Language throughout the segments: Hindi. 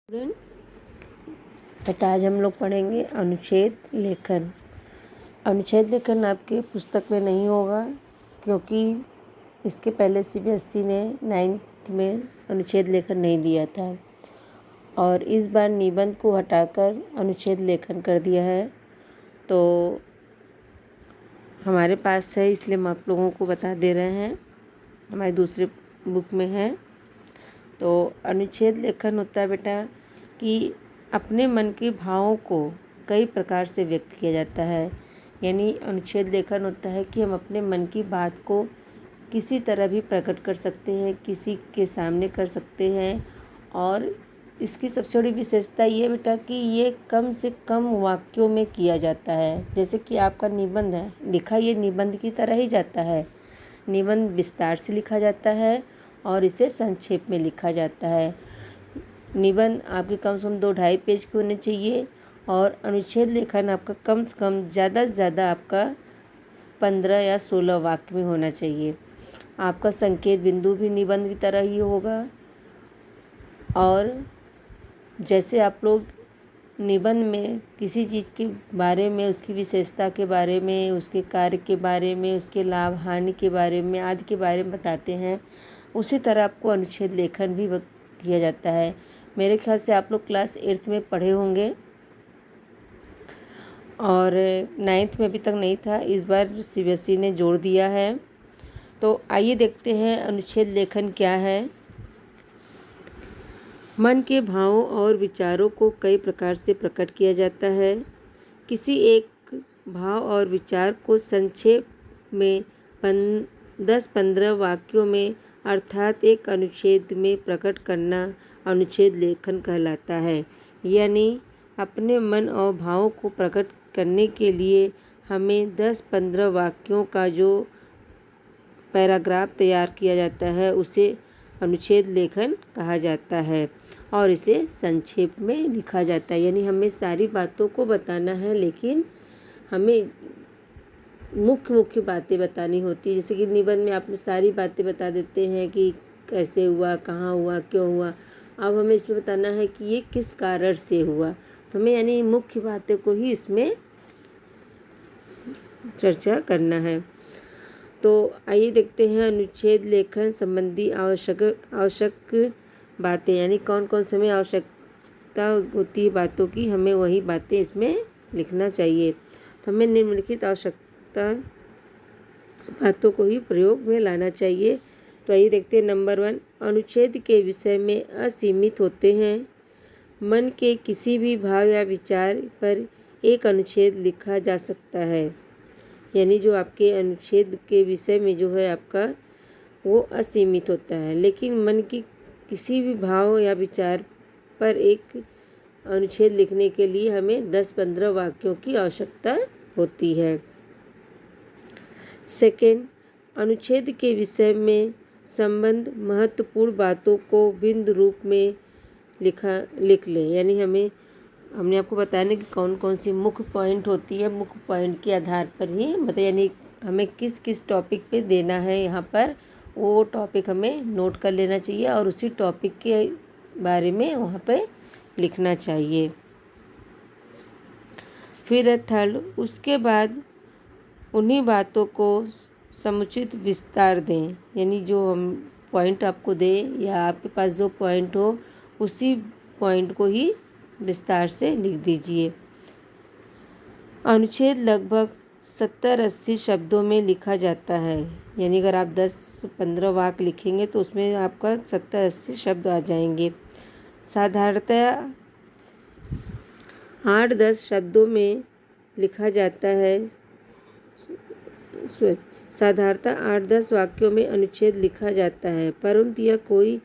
स्टूडेंट, बेटा आज हम लोग पढ़ेंगे अनुच्छेद लेखन। अनुच्छेद लेखन आपके पुस्तक में नहीं होगा क्योंकि इसके पहले सीबीएसई ने 9th में अनुच्छेद लेखन नहीं दिया था और इस बार निबंध को हटाकर अनुच्छेद लेखन कर दिया है। तो हमारे पास है, इसलिए हम आप लोगों को बता दे रहे हैं। हमारी दूसरी बुक में है। तो अनुच्छेद लेखन होता है बेटा कि अपने मन के भावों को कई प्रकार से व्यक्त किया जाता है। यानी अनुच्छेद लेखन होता है कि हम अपने मन की बात को किसी तरह भी प्रकट कर सकते हैं, किसी के सामने कर सकते हैं। और इसकी सबसे बड़ी विशेषता ये बेटा कि ये कम से कम वाक्यों में किया जाता है। जैसे कि आपका निबंध है, लिखा ये निबंध की तरह ही जाता है। निबंध विस्तार से लिखा जाता है और इसे संक्षेप में लिखा जाता है। निबंध आपके कम से कम 2-2.5 पेज के होने चाहिए और अनुच्छेद लेखन आपका कम से कम ज़्यादा से ज़्यादा आपका 15 या 16 वाक्य में होना चाहिए। आपका संकेत बिंदु भी निबंध की तरह ही होगा। और जैसे आप लोग निबंध में किसी चीज़ के बारे में, उसकी विशेषता के बारे में, उसके कार्य के बारे में, उसके लाभ हानि के बारे में आदि के बारे में बताते हैं, उसी तरह आपको अनुच्छेद लेखन भी किया जाता है। मेरे ख्याल से आप लोग क्लास 8th में पढ़े होंगे और 9th में अभी तक नहीं था, इस बार सीबीएसई ने जोड़ दिया है। तो आइए देखते हैं अनुच्छेद लेखन क्या है। मन के भावों और विचारों को कई प्रकार से प्रकट किया जाता है। किसी एक भाव और विचार को संक्षेप में 10-15 वाक्यों में अर्थात एक अनुच्छेद में प्रकट करना अनुच्छेद लेखन कहलाता है। यानी अपने मन और भावों को प्रकट करने के लिए हमें 10-15 वाक्यों का जो पैराग्राफ तैयार किया जाता है उसे अनुच्छेद लेखन कहा जाता है और इसे संक्षेप में लिखा जाता है। यानी हमें सारी बातों को बताना है, लेकिन हमें मुख्य बातें बतानी होती है। जैसे कि निबंध में आपने सारी बातें बता देते हैं कि कैसे हुआ, कहाँ हुआ, क्यों हुआ। अब हमें इसमें बताना है कि ये किस कारण से हुआ। तो हमें यानी मुख्य बातें को ही इसमें चर्चा करना है। तो आइए देखते हैं अनुच्छेद लेखन संबंधी आवश्यक बातें, यानी कौन कौन से हमें आवश्यकता होती है बातों की, हमें वही बातें इसमें लिखना चाहिए। तो हमें निम्नलिखित आवश्यकता बातों को ही प्रयोग में लाना चाहिए। तो आइए देखते हैं। नंबर 1, अनुच्छेद के विषय में असीमित होते हैं। मन के किसी भी भाव या विचार पर एक अनुच्छेद लिखा जा सकता है। यानी जो आपके अनुच्छेद के विषय में जो है आपका वो असीमित होता है, लेकिन मन की किसी भी भाव या विचार पर एक अनुच्छेद लिखने के लिए हमें 10-15 वाक्यों की आवश्यकता होती है। सेकंड, अनुच्छेद के विषय में संबंध महत्वपूर्ण बातों को बिंदु रूप में लिख लें। यानी हमने आपको बताया ना कि कौन कौन सी मुख्य पॉइंट होती है, मुख्य पॉइंट के आधार पर ही मतलब यानी हमें किस किस टॉपिक पे देना है, यहाँ पर वो टॉपिक हमें नोट कर लेना चाहिए और उसी टॉपिक के बारे में वहाँ पे लिखना चाहिए। फिर थर्ड, उसके बाद उन्हीं बातों को समुचित विस्तार दें। यानी जो हम पॉइंट आपको दें या आपके पास जो पॉइंट हो उसी पॉइंट को ही विस्तार से लिख दीजिए। अनुच्छेद लगभग 70-80 शब्दों में लिखा जाता है। यानी अगर आप 10-15 वाक्य लिखेंगे तो उसमें आपका 70-80 शब्द आ जाएंगे। साधारणतः 8-10 शब्दों में लिखा जाता है। साधारणतः 8-10 वाक्यों में अनुच्छेद लिखा जाता है, परंतु यह कोई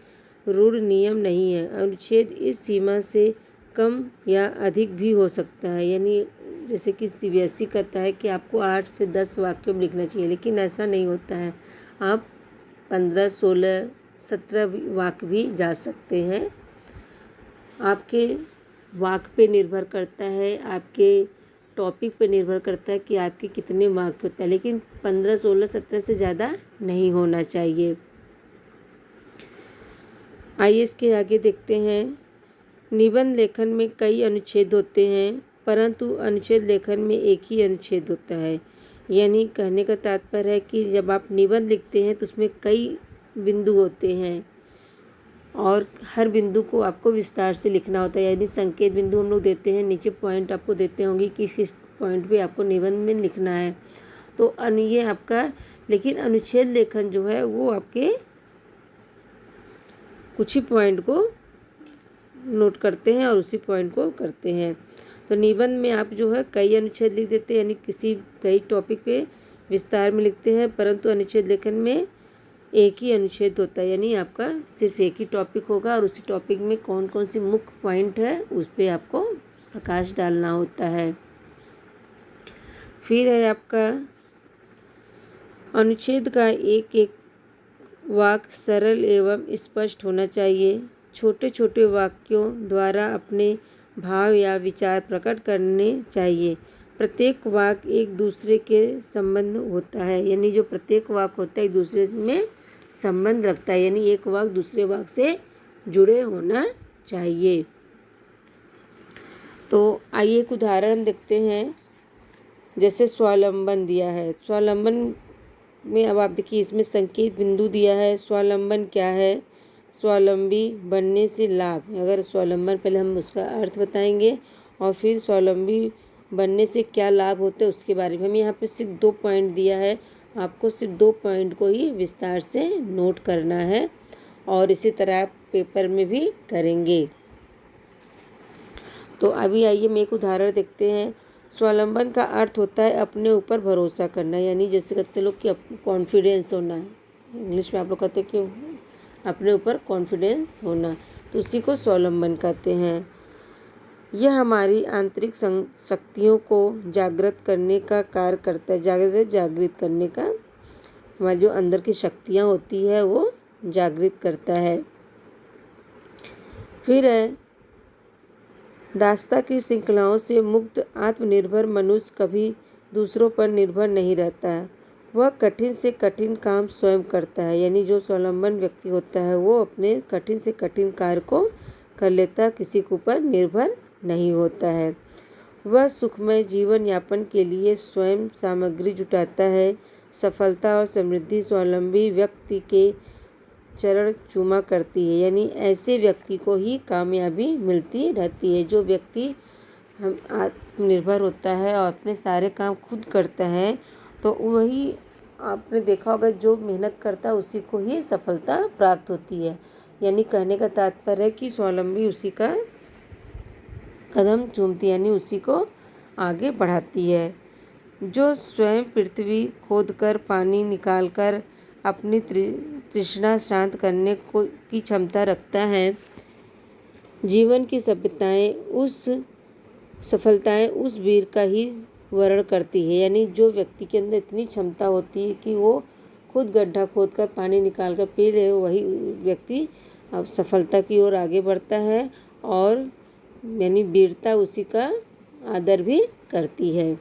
रूढ़ नियम नहीं है। अनुच्छेद इस सीमा से कम या अधिक भी हो सकता है। यानी जैसे कि सीबीएसई कहता है कि आपको 8 से 10 वाक्यों में लिखना चाहिए, लेकिन ऐसा नहीं होता है। आप 15, 16, 17 वाक्य भी जा सकते हैं। आपके वाक्य पे निर्भर करता है, आपके टॉपिक पे निर्भर करता है कि आपके कितने वाक्य होते हैं, लेकिन 15, 16, 17 से ज़्यादा नहीं होना चाहिए। आइए इसके आगे देखते हैं। निबंध लेखन में कई अनुच्छेद होते हैं, परंतु अनुच्छेद लेखन में एक ही अनुच्छेद होता है। यानी कहने का तात्पर्य है कि जब आप निबंध लिखते हैं तो उसमें कई बिंदु होते हैं और हर बिंदु को आपको विस्तार से लिखना होता है। यानी संकेत बिंदु हम लोग देते हैं, नीचे पॉइंट आपको देते होंगे कि किस पॉइंट पे आपको निबंध में लिखना है। तो ये आपका, लेकिन अनुच्छेद लेखन जो है वो आपके कुछ ही पॉइंट को नोट करते हैं और उसी पॉइंट को करते हैं। तो निबंध में आप जो है कई अनुच्छेद लिख देते हैं, यानी कई टॉपिक पे विस्तार में लिखते हैं, परंतु अनुच्छेद लेखन में एक ही अनुच्छेद होता है। यानी आपका सिर्फ एक ही टॉपिक होगा और उसी टॉपिक में कौन कौन सी मुख्य पॉइंट है उस पर आपको प्रकाश डालना होता है। फिर है आपका अनुच्छेद का एक एक वाक्य सरल एवं स्पष्ट होना चाहिए। छोटे छोटे वाक्यों द्वारा अपने भाव या विचार प्रकट करने चाहिए। प्रत्येक वाक्य एक दूसरे के संबंध होता है, यानी जो प्रत्येक वाक्य होता है एक दूसरे में संबंध रखता है, यानी एक वाक्य दूसरे वाक्य से जुड़े होना चाहिए। तो आइए एक उदाहरण देखते हैं। जैसे स्वावलंबन दिया है, स्वावलंबन में अब आप देखिए इसमें संकेत बिंदु दिया है। स्वावलंबन क्या है? स्वावलंबी बनने से लाभ। अगर स्वावलंबन, पहले हम उसका अर्थ बताएंगे और फिर स्वावलंबी बनने से क्या लाभ होते हैं उसके बारे में। हम यहाँ पे सिर्फ 2 पॉइंट दिया है, आपको सिर्फ 2 पॉइंट को ही विस्तार से नोट करना है और इसी तरह आप पेपर में भी करेंगे। तो अभी आइए हम एक उदाहरण देखते हैं। स्वावलंबन का अर्थ होता है अपने ऊपर भरोसा करना, यानी जैसे कहते लोग कि कॉन्फिडेंस होना है। इंग्लिश में आप लोग कहते हैं कि अपने ऊपर कॉन्फिडेंस होना, तो उसी को स्वावलंबन कहते हैं। यह हमारी आंतरिक शक्तियों को जागृत करने का कार्य करता है। जागृत करने का, हमारी जो अंदर की शक्तियाँ होती है वो जागृत करता है। फिर है दास्ता की श्रृंखलाओं से मुक्त आत्मनिर्भर मनुष्य कभी दूसरों पर निर्भर नहीं रहता है। वह कठिन से कठिन काम स्वयं करता है, यानी जो स्वावलंबन व्यक्ति होता है वो अपने कठिन से कठिन कार्य को कर लेता, किसी के ऊपर निर्भर नहीं होता है। वह सुखमय जीवन यापन के लिए स्वयं सामग्री जुटाता है। सफलता और समृद्धि स्वावलंबी व्यक्ति के चरण चूमा करती है, यानी ऐसे व्यक्ति को ही कामयाबी मिलती रहती है। जो व्यक्ति हम आत्मनिर्भर होता है और अपने सारे काम खुद करता है, तो वही आपने देखा होगा जो मेहनत करता है उसी को ही सफलता प्राप्त होती है। यानी कहने का तात्पर्य है कि स्वावलंबी उसी का कदम चूमती है, यानी उसी को आगे बढ़ाती है। जो स्वयं पृथ्वी खोदकर पानी निकालकर अपनी तृष्णा शांत करने की क्षमता रखता है, जीवन की सफलताएं उस वीर का ही वर्ण करती है। यानी जो व्यक्ति के अंदर इतनी क्षमता होती है कि वो खुद गड्ढा खोदकर पानी निकालकर पी ले, वही व्यक्ति अब सफलता की ओर आगे बढ़ता है और यानी वीरता उसी का आदर भी करती है।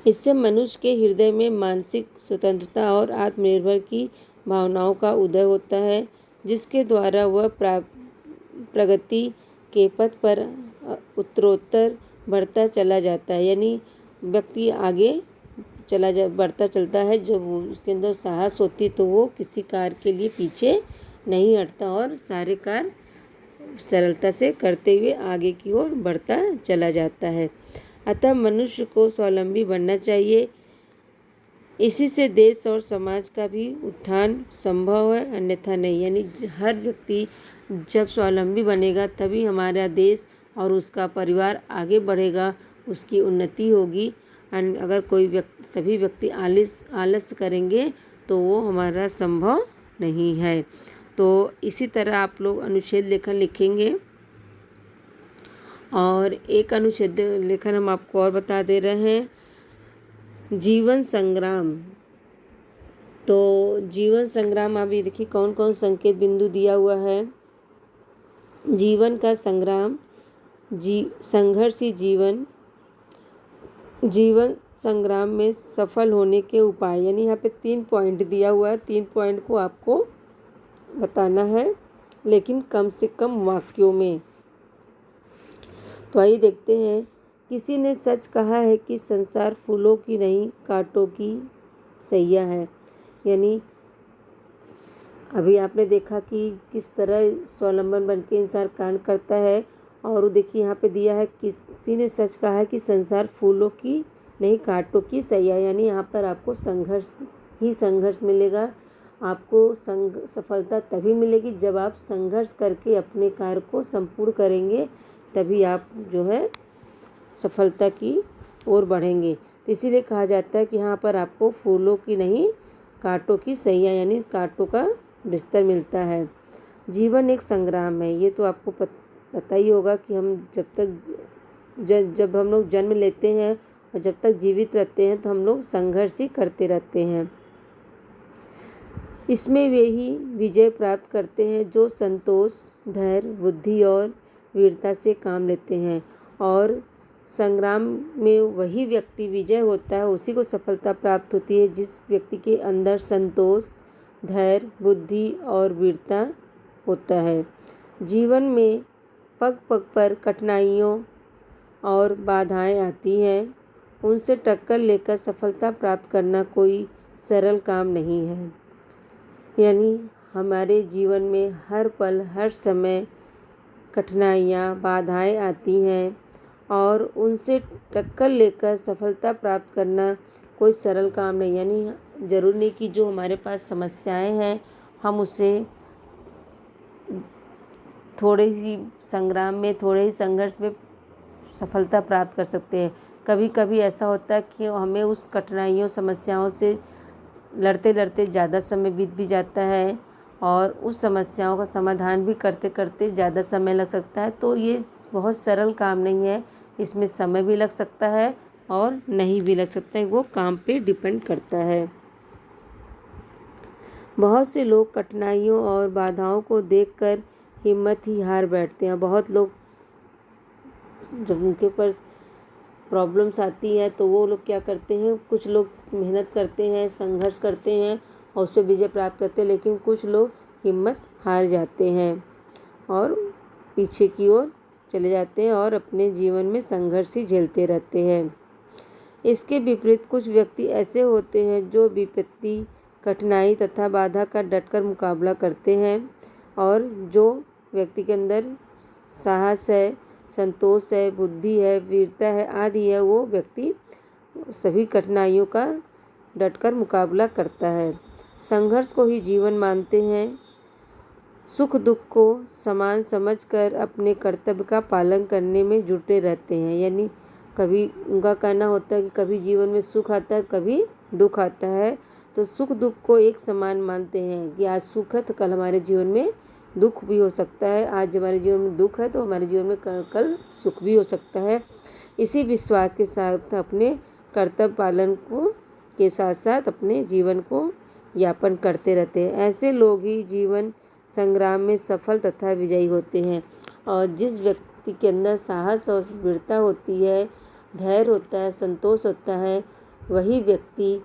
इससे मनुष्य के हृदय में मानसिक स्वतंत्रता और आत्मनिर्भर की भावनाओं का उदय होता है, जिसके द्वारा वह प्रगति के पथ पर उत्तरोत्तर बढ़ता चला जाता है। यानी व्यक्ति आगे बढ़ता चलता है। जब उसके अंदर साहस होती है तो वो किसी कार्य के लिए पीछे नहीं हटता और सारे कार्य सरलता से करते हुए आगे की ओर बढ़ता चला जाता है। अतः मनुष्य को स्वावलंबी बनना चाहिए। इसी से देश और समाज का भी उत्थान संभव है, अन्यथा नहीं। यानी हर व्यक्ति जब स्वावलंबी बनेगा तभी हमारा देश और उसका परिवार आगे बढ़ेगा, उसकी उन्नति होगी। अगर सभी व्यक्ति आलस करेंगे तो वो हमारा संभव नहीं है। तो इसी तरह आप लोग अनुच्छेद लेखन लिखेंगे। और एक अनुच्छेद लेखन हम आपको और बता दे रहे हैं, जीवन संग्राम। तो जीवन संग्राम, आप ये देखिए कौन कौन संकेत बिंदु दिया हुआ है। जीवन का संग्राम, संघर्षी जीवन संग्राम में सफल होने के उपाय, यानी यहाँ पे 3 पॉइंट दिया हुआ है। 3 पॉइंट को आपको बताना है लेकिन कम से कम वाक्यों में। तो आइए देखते हैं। किसी ने सच कहा है कि संसार फूलों की नहीं कांटों की सैया है। यानी अभी आपने देखा कि किस तरह स्वावलंबन बन के इंसान काम करता है। और देखिए यहाँ पे दिया है, किसी ने सच कहा है कि संसार फूलों की नहीं कांटों की सैया। यानी यहाँ पर आपको संघर्ष ही संघर्ष मिलेगा। आपको सफलता तभी मिलेगी जब आप संघर्ष करके अपने कार्य को संपूर्ण करेंगे, तभी आप जो है सफलता की ओर बढ़ेंगे। तो इसीलिए कहा जाता है कि यहाँ पर आपको फूलों की नहीं कांटों की सैया यानी कांटों का बिस्तर मिलता है। जीवन एक संग्राम है। ये तो आपको पता ही होगा कि हम जब हम लोग जन्म लेते हैं और जब तक जीवित रहते हैं तो हम लोग संघर्ष ही करते रहते हैं। इसमें वे ही विजय प्राप्त करते हैं जो संतोष, धैर्य, बुद्धि और वीरता से काम लेते हैं। और संग्राम में वही व्यक्ति विजय होता है, उसी को सफलता प्राप्त होती है जिस व्यक्ति के अंदर संतोष, धैर्य, बुद्धि और वीरता होता है। जीवन में पग पग पर कठिनाइयों और बाधाएं आती हैं। उनसे टक्कर लेकर सफलता प्राप्त करना कोई सरल काम नहीं है। यानी हमारे जीवन में हर पल हर समय कठिनाइयाँ, बाधाएं आती हैं और उनसे टक्कर लेकर सफलता प्राप्त करना कोई सरल काम नहीं। यानी ज़रूरी नहीं कि जो हमारे पास समस्याएं हैं हम उसे थोड़े ही संग्राम में, थोड़े ही संघर्ष में सफलता प्राप्त कर सकते हैं। कभी कभी ऐसा होता है कि हमें उस कठिनाइयों, समस्याओं से लड़ते लड़ते ज़्यादा समय बीत भी जाता है और उस समस्याओं का समाधान भी करते करते ज़्यादा समय लग सकता है। तो ये बहुत सरल काम नहीं है, इसमें समय भी लग सकता है और नहीं भी लग सकता है, वो काम पे डिपेंड करता है। बहुत से लोग कठिनाइयों और बाधाओं को देखकर हिम्मत ही हार बैठते हैं। बहुत लोग जब उनके ऊपर प्रॉब्लम्स आती है तो वो लोग क्या करते हैं, कुछ लोग मेहनत करते हैं, संघर्ष करते हैं और उससे विजय प्राप्त करते हैं, लेकिन कुछ लोग हिम्मत हार जाते हैं और पीछे की ओर चले जाते हैं और अपने जीवन में संघर्ष ही झेलते रहते हैं। इसके विपरीत कुछ व्यक्ति ऐसे होते हैं जो विपत्ति, कठिनाई तथा बाधा का डटकर मुकाबला करते हैं। और जो व्यक्ति के अंदर साहस है, संतोष है, बुद्धि है, वीरता है आदि है, वो व्यक्ति सभी कठिनाइयों का डटकर मुकाबला करता है। संघर्ष को ही जीवन मानते हैं। सुख दुख को समान समझकर अपने कर्तव्य का पालन करने में जुटे रहते हैं। यानी कभी उनका कहना होता है कि कभी जीवन में सुख आता है, कभी दुख आता है, तो सुख दुख को एक समान मानते हैं कि आज सुख है तो कल हमारे जीवन में दुख भी हो सकता है। आज हमारे जीवन में दुख है तो हमारे जीवन में कल सुख भी हो सकता है। इसी विश्वास के साथ अपने कर्तव्य पालन को के साथ साथ अपने जीवन को यापन करते रहते हैं। ऐसे लोग ही जीवन संग्राम में सफल तथा विजयी होते हैं। और जिस व्यक्ति के अंदर साहस और वीरता होती है, धैर्य होता है, संतोष होता है, वही व्यक्ति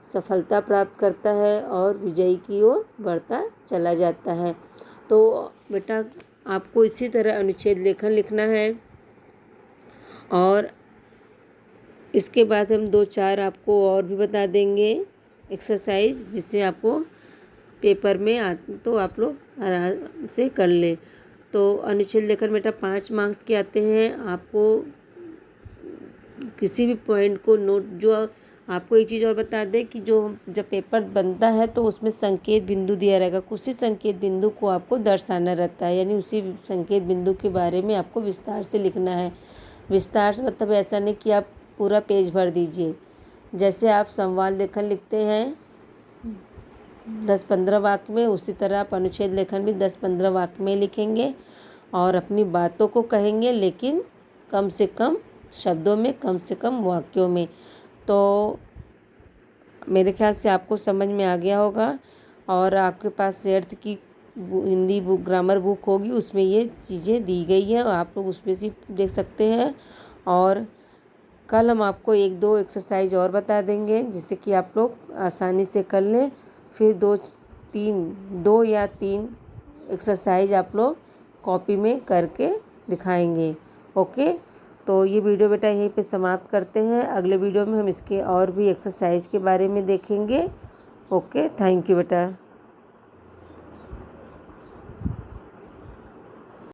सफलता प्राप्त करता है और विजयी की ओर बढ़ता चला जाता है। तो बेटा आपको इसी तरह अनुच्छेद लेखन लिखना है और इसके बाद हम 2-4 आपको और भी बता देंगे एक्सरसाइज, जिससे आपको पेपर में तो आप लोग आराम से कर ले। तो अनुच्छेद लेखन बेटा 5 मार्क्स के आते हैं। आपको किसी भी पॉइंट को नोट, जो आपको एक चीज़ और बता दें कि जो जब पेपर बनता है तो उसमें संकेत बिंदु दिया रहेगा, उसी संकेत बिंदु को आपको दर्शाना रहता है। यानी उसी संकेत बिंदु के बारे में आपको विस्तार से लिखना है। विस्तार से मतलब ऐसा नहीं कि आप पूरा पेज भर दीजिए। जैसे आप संवाद लेखन लिखते हैं 10-15 वाक्य में, उसी तरह आप अनुच्छेद लेखन भी 10-15 वाक्य में लिखेंगे और अपनी बातों को कहेंगे, लेकिन कम से कम शब्दों में, कम से कम वाक्यों में। तो मेरे ख्याल से आपको समझ में आ गया होगा। और आपके पास सेर्थ की हिंदी बुक, ग्रामर बुक होगी, उसमें ये चीज़ें दी गई है और आप लोग उसमें से देख सकते हैं। और कल हम आपको 1-2 एक्सरसाइज और बता देंगे जिससे कि आप लोग आसानी से कर लें। फिर 2 या 3 एक्सरसाइज आप लोग कॉपी में करके दिखाएंगे। ओके, तो ये वीडियो बेटा यहीं पे समाप्त करते हैं। अगले वीडियो में हम इसके और भी एक्सरसाइज के बारे में देखेंगे। ओके, थैंक यू बेटा।